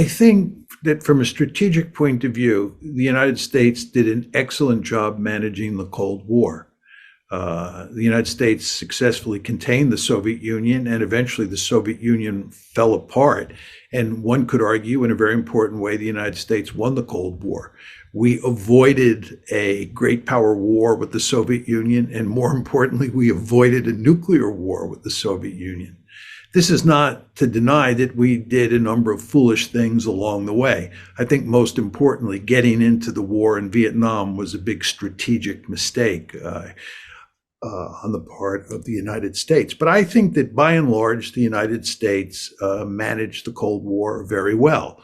I think that from a strategic point of view, the United States did an excellent job managing the Cold War. The United States successfully contained the Soviet Union, and eventually the Soviet Union fell apart. And one could argue, in a very important way, the United States won the Cold War. We avoided a great power war with the Soviet Union, and more importantly, we avoided a nuclear war with the Soviet Union. This is not to deny that we did a number of foolish things along the way. I think most importantly, getting into the war in Vietnam was a big strategic mistake on the part of the United States. But I think that by and large, the United States managed the Cold War very well.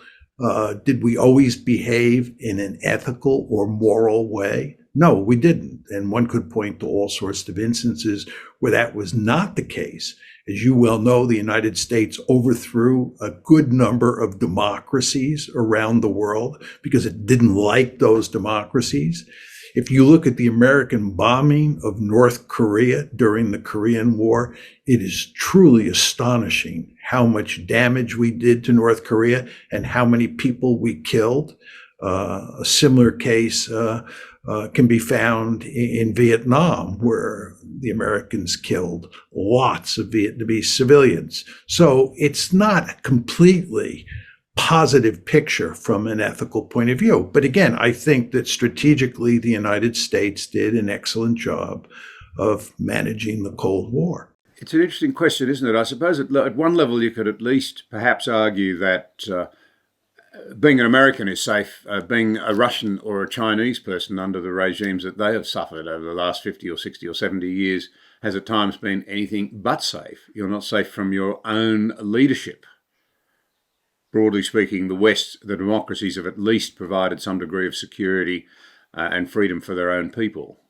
Did we always behave in an ethical or moral way? No, we didn't. And one could point to all sorts of instances where that was not the case. As you well know, the United States overthrew a good number of democracies around the world because it didn't like those democracies. If you look at the American bombing of North Korea during the Korean War, it is truly astonishing how much damage we did to North Korea and how many people we killed. A similar case can be found in Vietnam, where the Americans killed lots of Vietnamese civilians. So it's not a completely positive picture from an ethical point of view. But again, I think that strategically, the United States did an excellent job of managing the Cold War. It's an interesting question, isn't it? I suppose at one level, you could at least perhaps argue that being an American is safe. Being a Russian or a Chinese person under the regimes that they have suffered over the last 50 or 60 or 70 years has at times been anything but safe. You're not safe from your own leadership. Broadly speaking, the West, the democracies have at least provided some degree of security and freedom for their own people.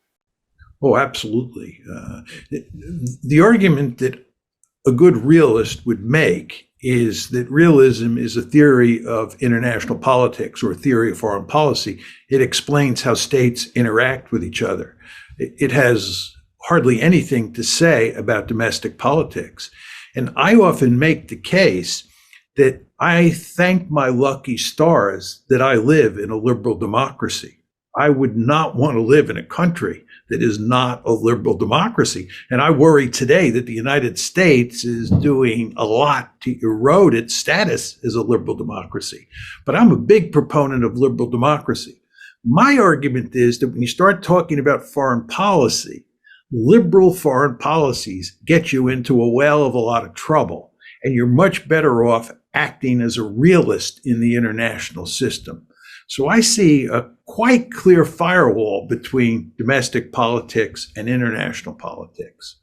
Oh, absolutely. The argument that a good realist would make is that realism is a theory of international politics or a theory of foreign policy. It explains how states interact with each other. It has hardly anything to say about domestic politics. And I often make the case that I thank my lucky stars that I live in a liberal democracy. I would not want to live in a country that is not a liberal democracy. And I worry today that the United States is doing a lot to erode its status as a liberal democracy. But I'm a big proponent of liberal democracy. My argument is that when you start talking about foreign policy, liberal foreign policies get you into a whale of a lot of trouble. And you're much better off acting as a realist in the international system. So I see a quite clear firewall between domestic politics and international politics.